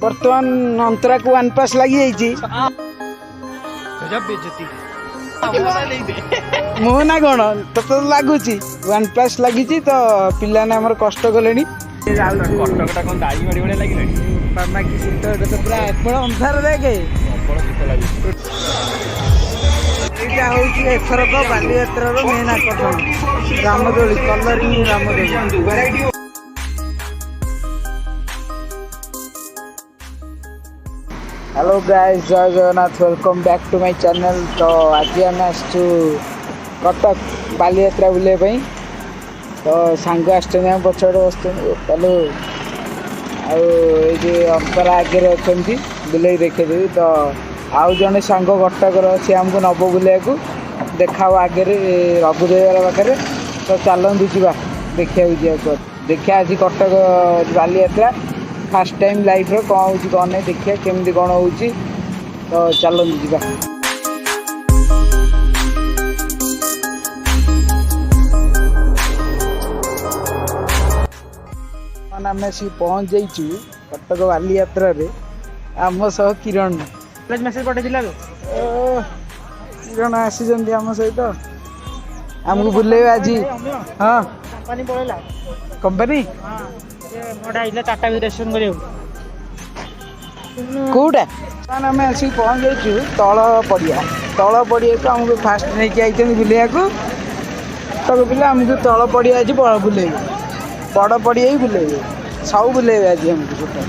बर्तमान अंतरा को one pass लगी मोहना कौन तो लगुच वन प्लस लगी तो पिलाने आमर कष्ट कले अंधार देखे यहाँ हूँ एथरक बालीयात्रार मेन आकर्षण रामदोली कलरिंग रामदोली। हेलो गाइस जय Jagannath welcome back to my channel. तो आज आम आसु कटक बालीयात्रा बुलाइए तो सांग आम पछड़ बस चलो आए अंतरा आगे अच्छा बुले देखेदेवी तो आउ जड़े सांग कटकर सी आमको नब बुलाया देखा आगे रघुदेवर पाखे तो चलतु जा देखा आज Cuttack Baliyatra first time life रो कौन हो कौन नहीं देखिए केमती कौन हो तो चलते जा आम सी पहुँच जाइए कटक बालीयात्रा आम सह किरण मेसेज पठे किरण आसी आम सहित आमको बुले आज हाँ कंपनी पड़ेगा कंपनी टाटा रेस्टोरेंट कौटा आम आसिक पहुँच जाइए तल पड़िया को आमको फास्ट नहीं आई बुलाया कटक पिला आमको तल पड़िया आज बुले बड़ पड़िया ही बुले सब बुले आज आमको टोटाल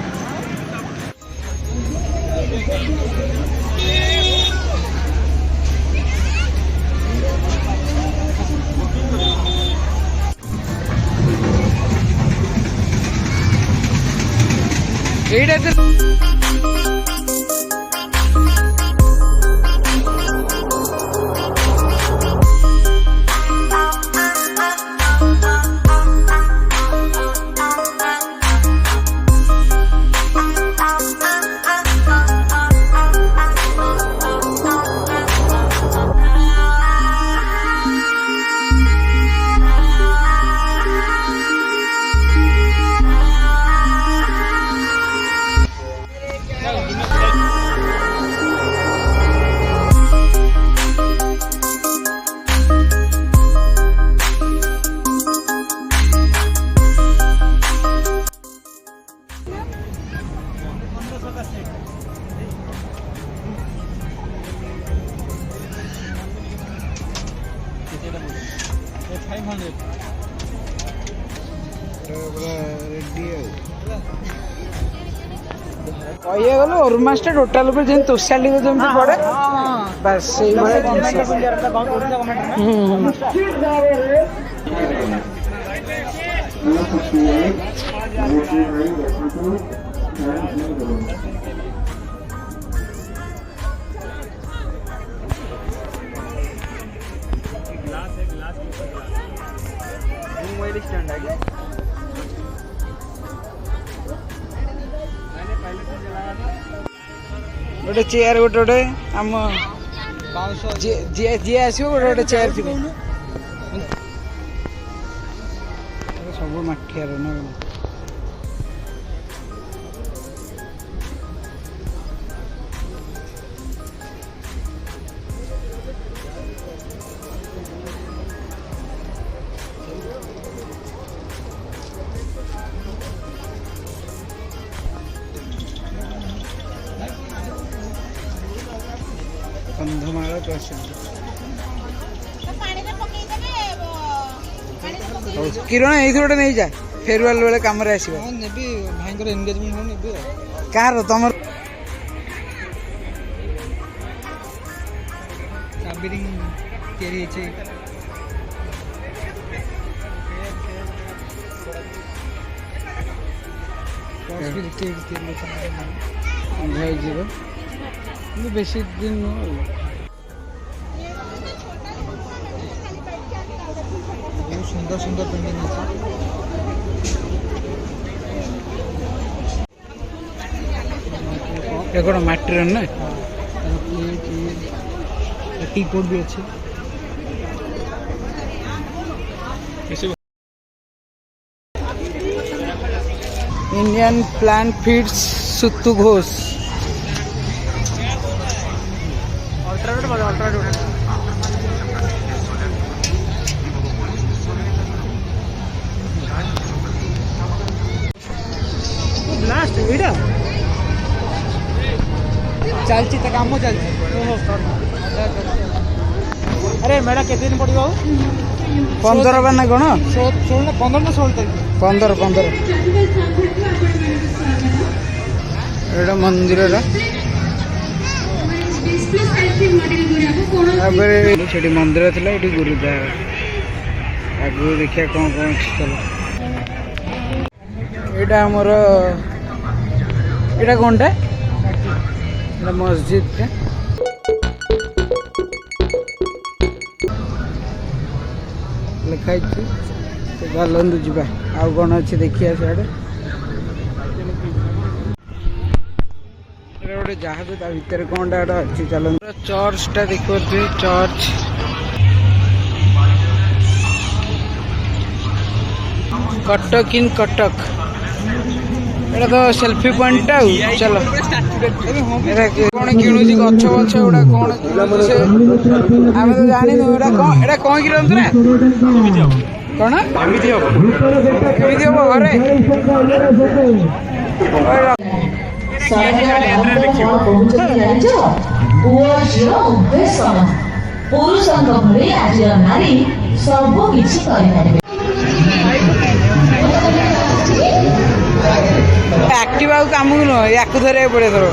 कह गल ओरमास टोटाल तोषाली जमी पड़े बस से गोटे चेयर गोटे आम जी आसो गोटे चेयर थी सब मठियार ना कंधमाल प्रसिद्ध किरण ये गोटे नहीं जा फेरवेल बेले कम आस भाई एंगेजमेंट कह तुम बेसी दिन सुंदर सुंदर पेंटिंग है माटीर ना टी पोट भी अच्छे इंडियन प्लांट फीड्स सुतु घोष। अल्ट्रारोड बोल अल्ट्रारोड लास्ट एटा चलची तो काम चलची। अरे मेरा केते दिन पड़िबो 15 बना कोन 16 15 ना 16 तारीख 15 एटा मंदिर रा सेठी मंदिर थिला एठी गुरुद्वार आगु देखिया कौन कौन चलो एटा हमर एटा कोनटा एटा मस्जिद टा लिखाई चलंदु जीवा आउ कौन अच्छे देखिए सियाड़े गोटे जहाज ता भितर कौन टा अच्छी चलते चर्च टा देखो चर्च कटक इन कटक एटा तो सेल्फी पॉइंट टा चलो कौन किणुची गछ गछ गुड़ा कौन से आम तो जानी एटा कौन कि ना कौन एमती हम घरे पुरुषଙ୍କ ଭଳି ଆଜିର ନାରୀ ସବୁ କିଛି କରିପାରିବେ। एक्टिवा काम को नुह या धरिया पड़े थोड़ा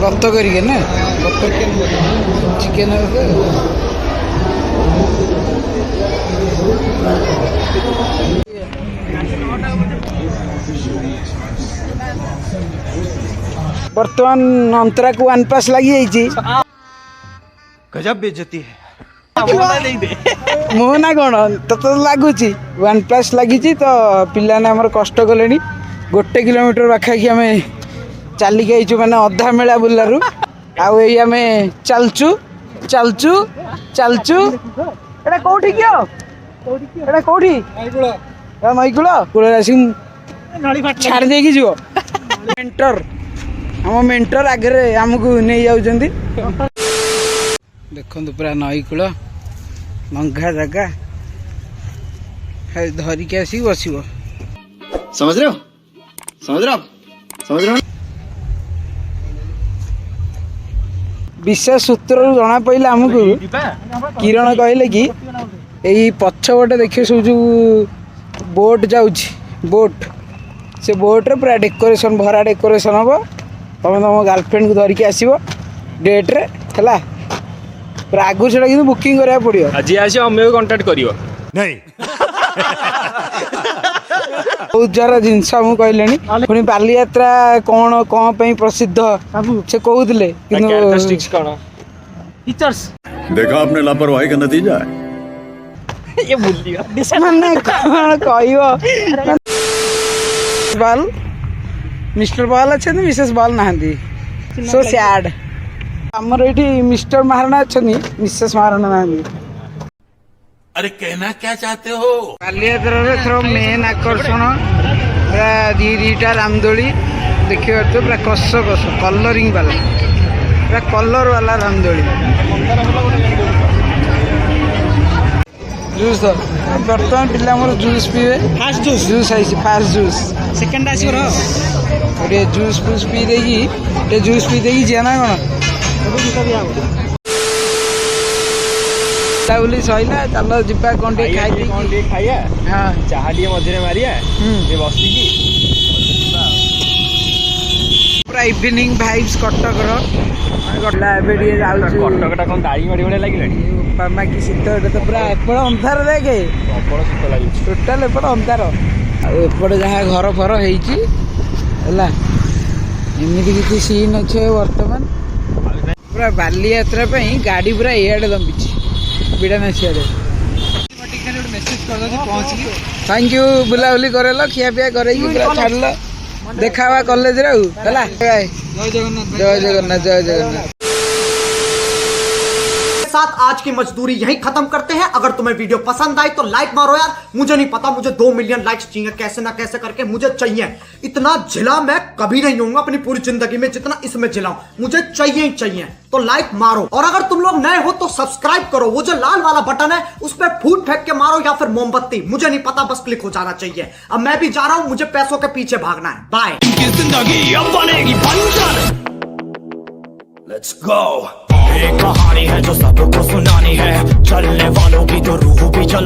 गत करके ना चिकेन बर्तमान अंतरा को वन पास लगी गजब बेइज्जती है मुह ना कौन तो लगुच वन प्लस लगी तो पिलाने आमर कष्ट कले 1 किलोमीटर पाखाखी आम चलिक आईचु मैंने अधा मेला बुलारू आउ आम चलचु चलचु चलचु एटा कौटी कि एटा कौटी नईकूल कूल आस छाड़ दे जीव मेंटर आम मेंटर आगे आमको नहीं जाऊँ देखु पूरा नईकूल मंगा जगह धरिकी आसिक बस समझ रहे हो समझ रहे हो समझ रहे हो विशेष सूत्र जना पड़ा आमको किरण कहले कि यही पछपटे देखिए सब जो बोट जाऊँ बोट से बोट्रे पूरा डेकोरेशन भरा डेकोरेशन हम तुम तुम गर्लफ्रेंड को धरिकी आसो डेट्रे है पूरा आगु से बुकिंग करा पड़ो आज आस अम्मे को कांटेक्ट करियो नहीं बहुत जरा जिनस मुझे कहले पुणी बालीयात्रा कौन कौन प्रसिद्ध से कहते कैरेक्टरिस्टिक्स कौन टीचर्स देखा आपने लापरवाही का नतीजा है। ये भूल दिया माने कौन कह मिस्टर बॉल अच्छे मिसेस बॉल नहांती सो सैड आमर ये मिस्टर महाराणा अच्छा मिसेस महाराणा नहांती। अरे कहना क्या चाहते हो? बालीयात्रा मेन आकर्षण पूरा दीटा रामदोली देखिए पूरा कस कस कलरिंग वाला पूरा कलर वाला रामदोली जूस बर्तमान पिला मोर जूस पीवे फास्ट जूस जूस आई फास्ट जूस सेकंड आसी रो गोटे जूस फूस पी देगी जूस पी देगी जी ना कौन बुली सैला चलो जीवा कौन खाइया हाँ चाहा मझे मारिया बसिकी पूरा इवनिंग भाइब्स कटक कटकटा कौन दाढ़ी माड़ी भाई लगे मामा की शीत तो पूरा एपट अंधार देखे प्रबल शीत लगे टोटाल एपट अंधार एपटे जहाँ घर फर होला एमती किसी सीन अच्छे बर्तमान पूरा बालीयात्रा गाड़ी पूरा इे लंबी बिड़ानासिया मेसेज कर पहुँच थैंक यू बुलाबुली करेल खिया पिया कर छाड़ देखा हुआ कॉलेज रे ହେଲା जय जगन्नाथ जय जगन्नाथ जय जगन्नाथ। साथ आज की मजदूरी यहीं खत्म करते हैं। अगर तुम्हें वीडियो पसंद आई तो लाइक मारो यार। मुझे नहीं पता, मुझे 2 मिलियन लाइक्स चाहिए, कैसे ना कैसे करके मुझे चाहिए। इतना झिला मैं कभी नहीं होऊंगा अपनी पूरी जिंदगी में जितना इसमें झिलाऊं, मुझे चाहिए ही चाहिए। तो लाइक मारो, और अगर तुम लोग नए हो तो सब्सक्राइब करो। वो जो लाल वाला बटन है उस पर फूट फेंक के मारो या फिर मोमबत्ती, मुझे नहीं पता, बस क्लिक हो जाना चाहिए। अब मैं भी जा रहा हूं, मुझे पैसों के पीछे भागना है। बाय। Let's go। एक कहानी है जो सबको सुनानी है, चलने वालों की तो रूह भी जला